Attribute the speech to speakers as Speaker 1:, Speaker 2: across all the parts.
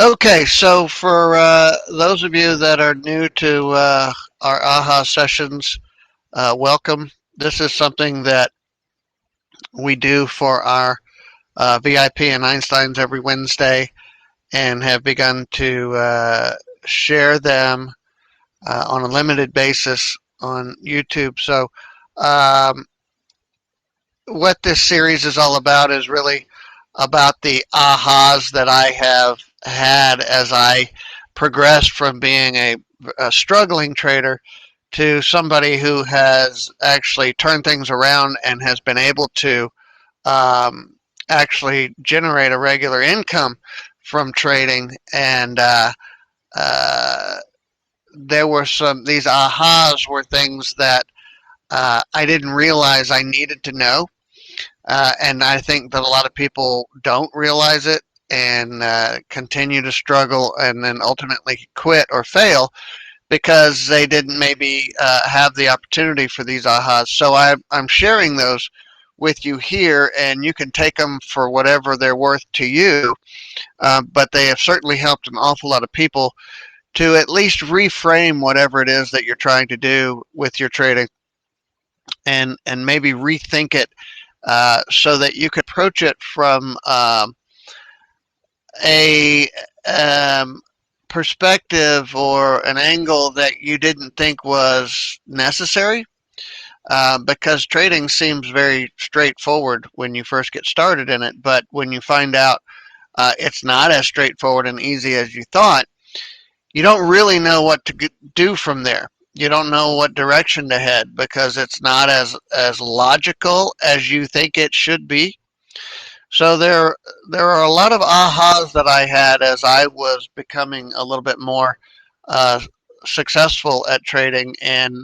Speaker 1: Okay, so for those of you that are new to our AHA sessions, welcome. This is something that we do for our VIP and Einsteins every Wednesday and have begun to share them on a limited basis on YouTube. So, um, what this series is all about is really about the ahas that I have had as I progressed from being a struggling trader to somebody who has actually turned things around and has been able to um, actually generate a regular income from trading. And uh, there were these ahas were things that I didn't realize I needed to know. And I think that a lot of people don't realize it and continue to struggle and then ultimately quit or fail because they didn't maybe have the opportunity for these ahas. So I'm sharing those with you here, and you can take them for whatever they're worth to you. But they have certainly helped an awful lot of people to at least reframe whatever it is that you're trying to do with your trading and maybe rethink it so that you could approach it from a um, perspective or an angle that you didn't think was necessary. Because trading seems very straightforward when you first get started in it, but when you find out it's not as straightforward and easy as you thought, you don't really know what to do from there. You don't know what direction to head because it's not as logical as you think it should be. So there are a lot of ahas that I had as I was becoming a little bit more uh, successful at trading, and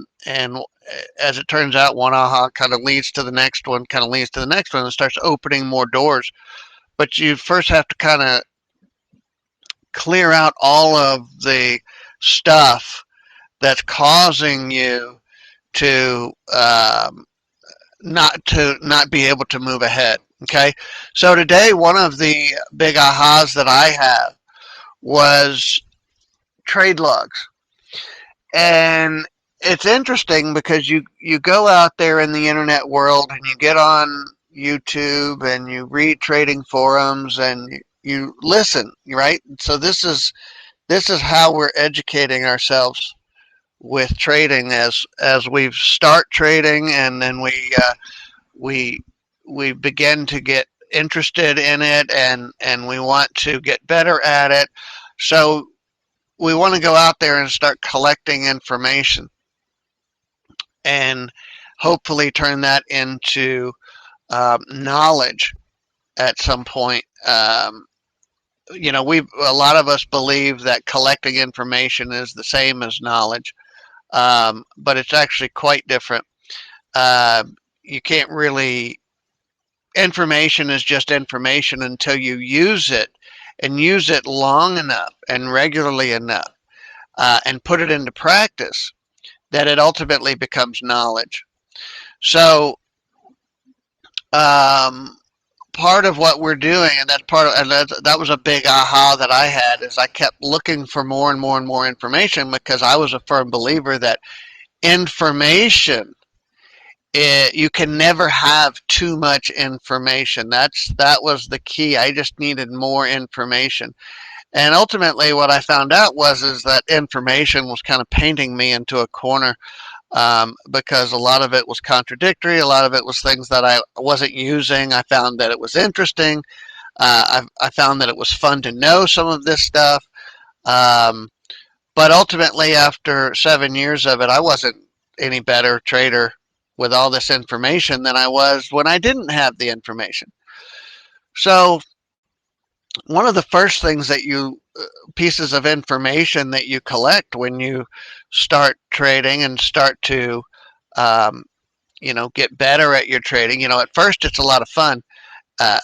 Speaker 1: as it turns out, one aha kind of leads to the next one, kind of leads to the next one, and starts opening more doors. But you first have to kind of clear out all of the stuff that's causing you to not be able to move ahead. Okay, so today one of the big ahas that I have was trade logs, and it's interesting because you go out there in the internet world and you get on YouTube and you read trading forums and you listen, right? So this is how we're educating ourselves with trading as we start trading, and then we we begin to get interested in it, and we want to get better at it. So we want to go out there and start collecting information and hopefully turn that into knowledge at some point. We a lot of us believe that collecting information is the same as knowledge, but it's actually quite different. Uh, you can't really information is just information until you use it and use it long enough and regularly enough and put it into practice that it ultimately becomes knowledge. So um, part of what we're doing, and that's part of, and that was a big aha that I had, is I kept looking for more and more and more information because I was a firm believer that information you can never have too much information. That was the key. I just needed more information. And ultimately what I found out was is that information was kind of painting me into a corner because a lot of it was contradictory. A lot of it was things that I wasn't using. I found that it was interesting. I found that it was fun to know some of this stuff. Um, but ultimately, after 7 years of it, I wasn't any better trader with all this information than I was when I didn't have the information. So one of the first things that you pieces of information that you collect when you start trading and start to um, get better at your trading. At first it's a lot of fun. Uh,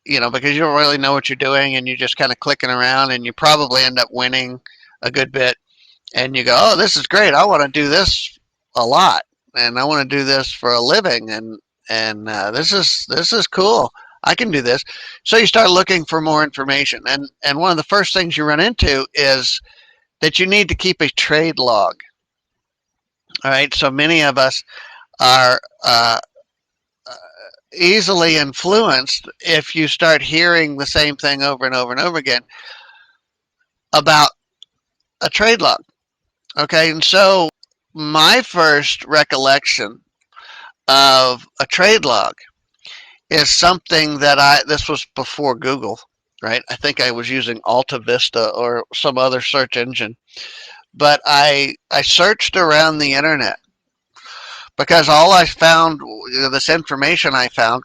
Speaker 1: because you don't really know what you're doing and you're just kind of clicking around and you probably end up winning a good bit. And you go, oh, this is great. I want to do this a lot, and I want to do this for a living, and this is cool. I can do this. So you start looking for more information. And one of the first things you run into is that you need to keep a trade log. All right. So many of us are easily influenced if you start hearing the same thing over and over and over again about a trade log. Okay. And so my first recollection of a trade log is something that this was before Google, right? I think I was using Alta Vista or some other search engine, but I searched around the internet because all I found, this information I found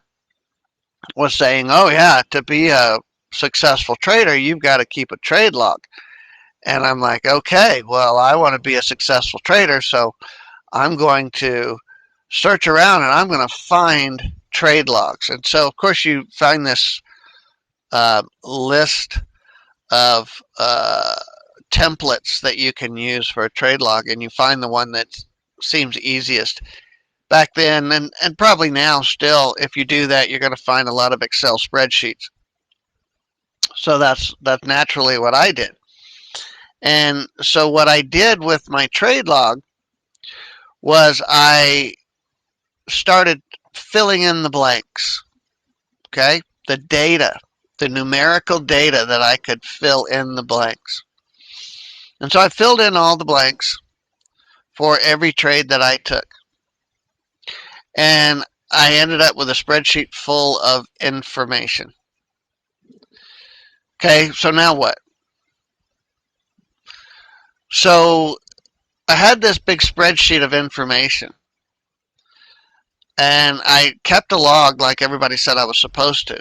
Speaker 1: was saying, oh yeah, to be a successful trader, you've got to keep a trade log. And I'm like, okay, well, I want to be a successful trader, so I'm going to search around and I'm going to find trade logs. And so, of course, you find this list of templates that you can use for a trade log, and you find the one that seems easiest. Back then, and probably now still, if you do that, you're going to find a lot of Excel spreadsheets. So that's naturally what I did. And so what I did with my trade log was I started filling in the blanks. Okay, the data, the numerical data that I could fill in the blanks. And so I filled in all the blanks for every trade that I took. And I ended up with a spreadsheet full of information. Okay, so now what? So I had this big spreadsheet of information, and I kept a log like everybody said I was supposed to.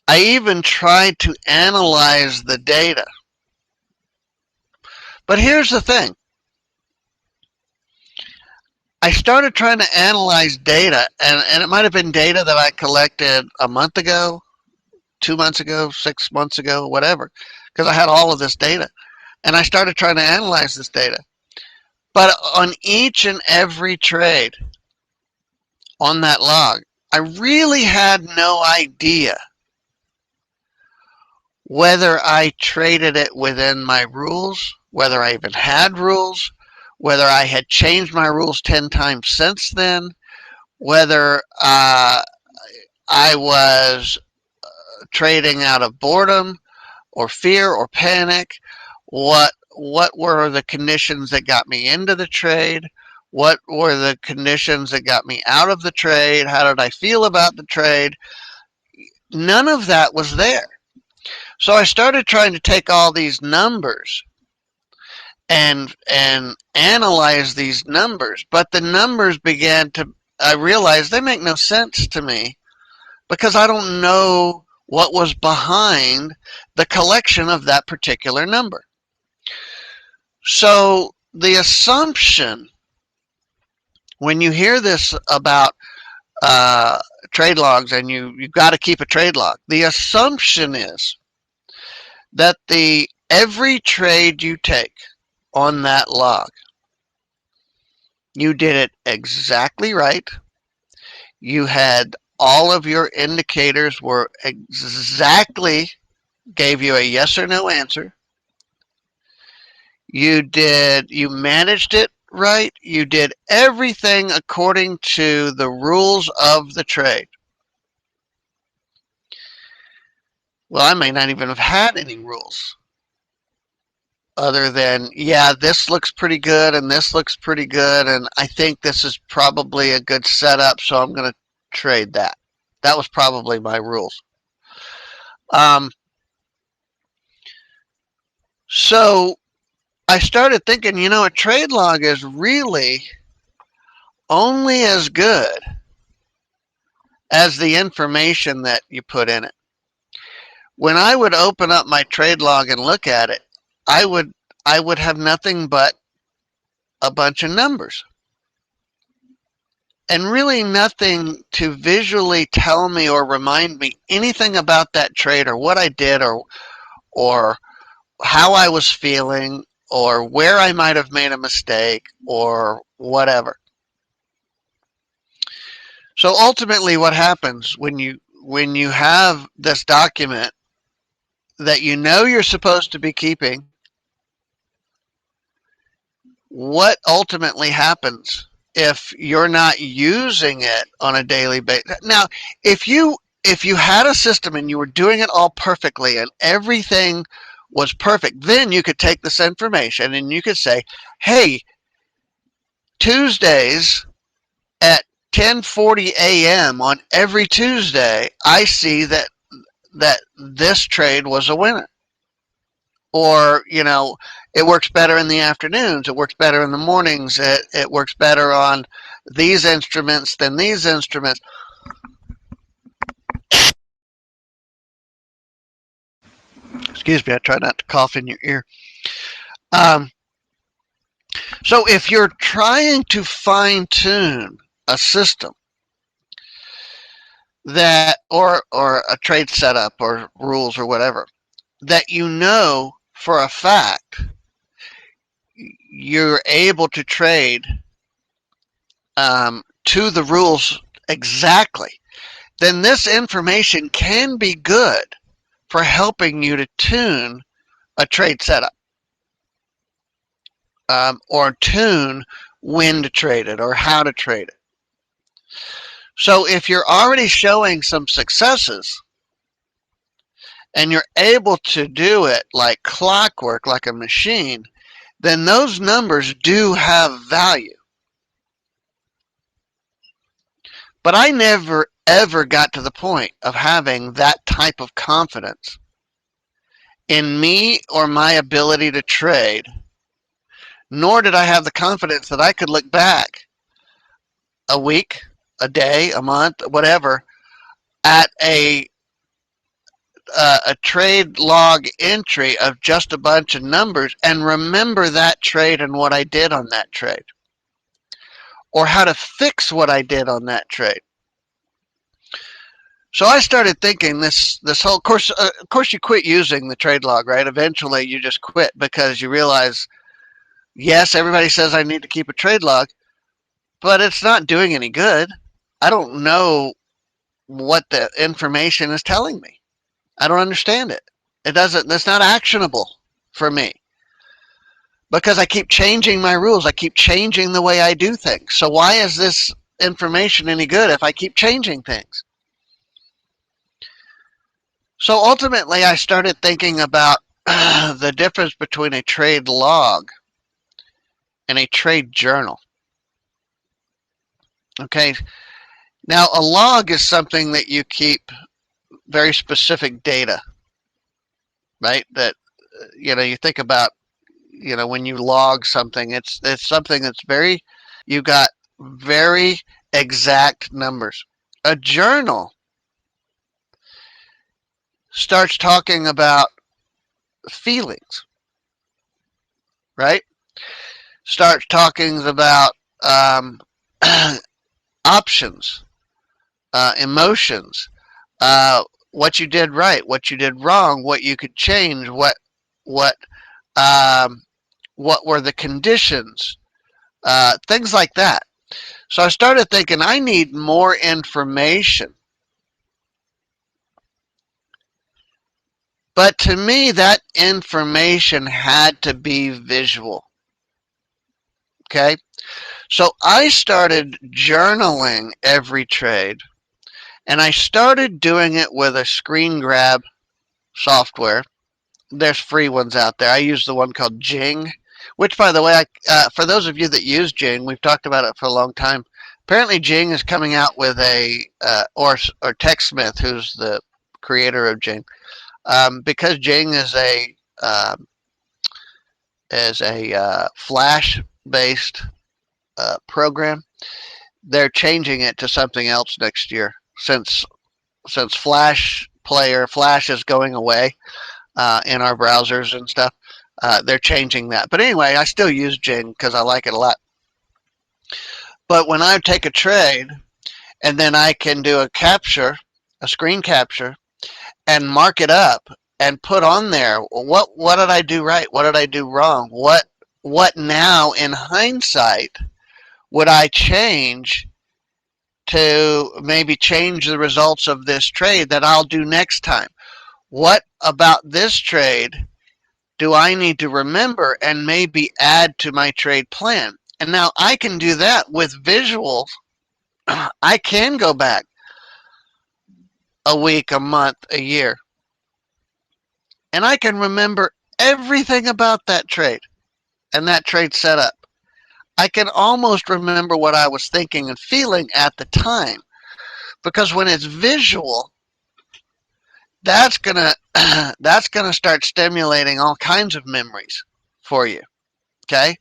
Speaker 1: I even tried to analyze the data. But here's the thing. I started trying to analyze data, and it might have been data that I collected a month ago, 2 months ago, 6 months ago, whatever, because I had all of this data. And I started trying to analyze this data. But on each and every trade on that log, I really had no idea whether I traded it within my rules, whether I even had rules, whether I had changed my rules 10 times since then, whether I was trading out of boredom or fear or panic, what were the conditions that got me into the trade, what were the conditions that got me out of the trade, how did I feel about the trade. None of that was there. So I started trying to take all these numbers and analyze these numbers, but the numbers I realized they make no sense to me because I don't know what was behind the collection of that particular number. So the assumption when you hear this about trade logs and you've got to keep a trade log, the assumption is that every trade you take on that log, you did it exactly right. You had all of your indicators were exactly, gave you a yes or no answer. You managed it right. You did everything according to the rules of the trade. Well, I may not even have had any rules other than, yeah, this looks pretty good and this looks pretty good, and I think this is probably a good setup, so I'm going to trade that. That was probably my rules. So I started thinking, a trade log is really only as good as the information that you put in it. When I would open up my trade log and look at it, I would have nothing but a bunch of numbers and really nothing to visually tell me or remind me anything about that trade or what I did or how I was feeling or where I might have made a mistake or whatever. So ultimately what happens when you have this document that you know you're supposed to be keeping, what ultimately happens if you're not using it on a daily basis? Now, if you had a system and you were doing it all perfectly and everything was perfect, then you could take this information and you could say, hey, Tuesdays at 10:40 a.m. on every Tuesday, I see that this trade was a winner. Or, it works better in the afternoons, it works better in the mornings, it works better on these instruments than these instruments. Excuse me, I try not to cough in your ear. Um, so if you're trying to fine tune a system that, or a trade setup or rules or whatever, that you know for a fact you're able to trade to the rules exactly, then this information can be good for helping you to tune a trade setup, or tune when to trade it or how to trade it. So if you're already showing some successes and you're able to do it like clockwork, like a machine, then those numbers do have value. But I never ever got to the point of having that type of confidence in me or my ability to trade, nor did I have the confidence that I could look back a week, a day, a month, whatever, at a trade log entry of just a bunch of numbers and remember that trade and what I did on that trade, or how to fix what I did on that trade. So I started thinking this whole course. Of course, you quit using the trade log, right? Eventually, you just quit because you realize, yes, everybody says I need to keep a trade log, but it's not doing any good. I don't know what the information is telling me. I don't understand it. It doesn't. That's not actionable for me because I keep changing my rules. I keep changing the way I do things. So why is this information any good if I keep changing things? So ultimately, I started thinking about the difference between a trade log and a trade journal. Okay, now a log is something that you keep very specific data, right? That you think about, when you log something, it's something that's you got very exact numbers. A journal starts talking about feelings, right? Starts talking about options, emotions, what you did right, what you did wrong, what you could change, what were the conditions, things like that. So I started thinking I need more information. But to me, that information had to be visual. Okay? So I started journaling every trade, and I started doing it with a screen grab software. There's free ones out there. I use the one called Jing, which, by the way, for those of you that use Jing, we've talked about it for a long time. Apparently, Jing is coming out with or TechSmith, who's the creator of Jing, because Jing is a Flash-based program. They're changing it to something else next year since Flash is going away in our browsers and stuff. They're changing that. But anyway, I still use Jing because I like it a lot. But when I take a trade and then I can do a screen capture, and mark it up and put on there what did I do right? What did I do wrong? What now in hindsight would I change to maybe change the results of this trade that I'll do next time? What about this trade do I need to remember and maybe add to my trade plan? And now I can do that with visuals. I can go back a week, a month, a year, and I can remember everything about that trade and that trade setup. I can almost remember what I was thinking and feeling at the time, because when it's visual, that's gonna start stimulating all kinds of memories for you. Okay,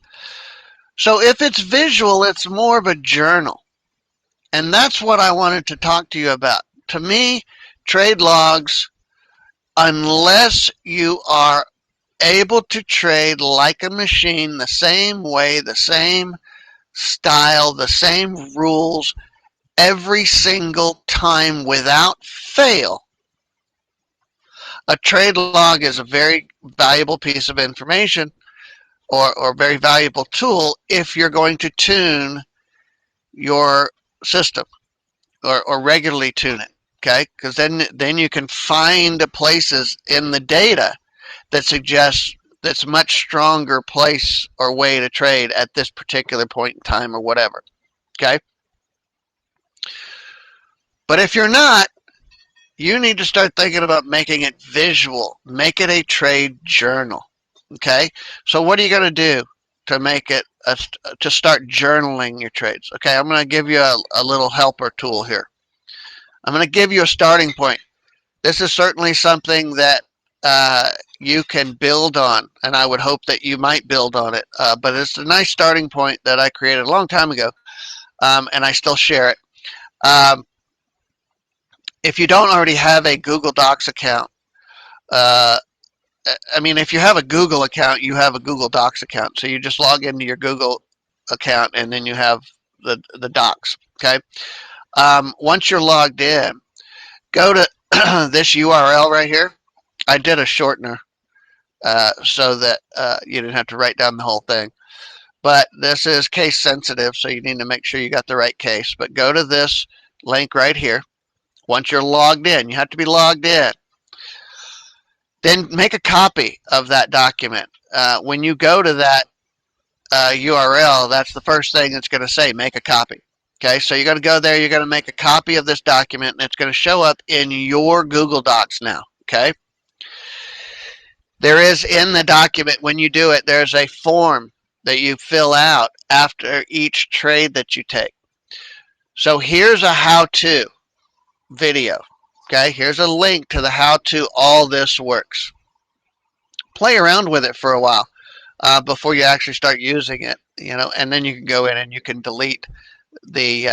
Speaker 1: so if it's visual, it's more of a journal, and that's what I wanted to talk to you about. To me, trade logs, unless you are able to trade like a machine, the same way, the same style, the same rules every single time without fail, a trade log is a very valuable piece of information, or very valuable tool if you're going to tune your system, or regularly tune it. Okay, because then you can find places in the data that suggests that's much stronger place or way to trade at this particular point in time or whatever. Okay, but if you're not, you need to start thinking about making it visual. Make it a trade journal. Okay, so what are you going to do to make it to start journaling your trades? Okay, I'm going to give you a little helper tool here. I'm going to give you a starting point. This is certainly something that you can build on, and I would hope that you might build on it. But it's a nice starting point that I created a long time ago, and I still share it. If you don't already have a Google Docs account, I mean, if you have a Google account, you have a Google Docs account. So you just log into your Google account, and then you have the docs. Okay. Once you're logged in, go to this URL right here. I did a shortener so that you didn't have to write down the whole thing. But this is case sensitive, so you need to make sure you got the right case. But go to this link right here. Once you're logged in, you have to be logged in. Then make a copy of that document. When you go to that URL, that's the first thing it's going to say, make a copy. Okay, so you're going to go there, you're going to make a copy of this document, and it's going to show up in your Google Docs now. Okay, there is in the document, when you do it, there's a form that you fill out after each trade that you take. So here's a how-to video. Okay, here's a link to the how-to all this works. Play around with it for a while before you actually start using it, and then you can go in and you can delete the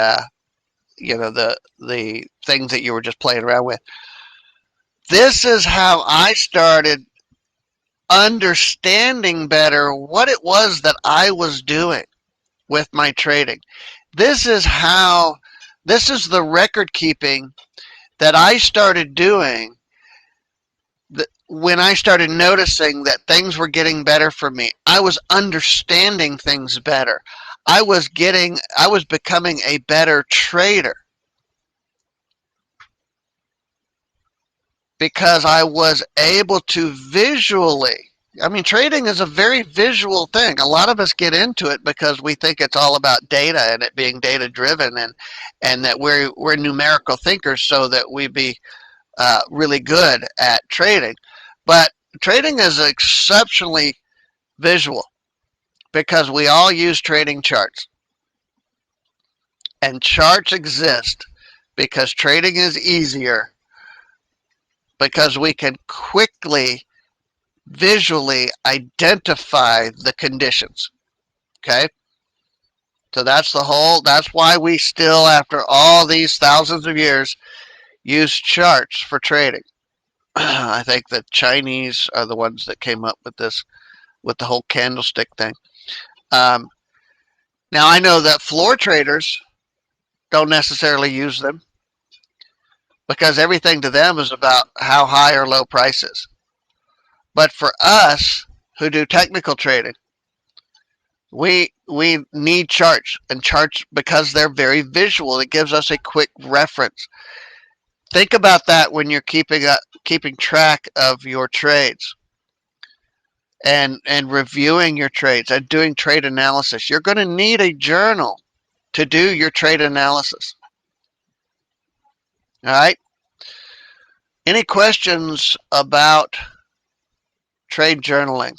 Speaker 1: the things that you were just playing around with. This is how I started understanding better what it was that I was doing with my trading. This is the record keeping that I started doing when I started noticing that things were getting better for me. I was understanding things better. I was becoming a better trader because I was able to visually. I mean, trading is a very visual thing. A lot of us get into it because we think it's all about data and it being data driven, and that we're numerical thinkers, so that we be really good at trading. But trading is exceptionally visual because we all use trading charts. And charts exist because trading is easier, because we can quickly visually identify the conditions. Okay? So that's why we still, after all these thousands of years, use charts for trading. I think the Chinese are the ones that came up with this, with the whole candlestick thing. Now I know that floor traders don't necessarily use them because everything to them is about how high or low prices. But for us who do technical trading, We need charts, and charts, because they're very visual, it gives us a quick reference. Think about that when you're keeping track of your trades and reviewing your trades and doing trade analysis. You're going to need a journal to do your trade analysis. All right. Any questions about trade journaling?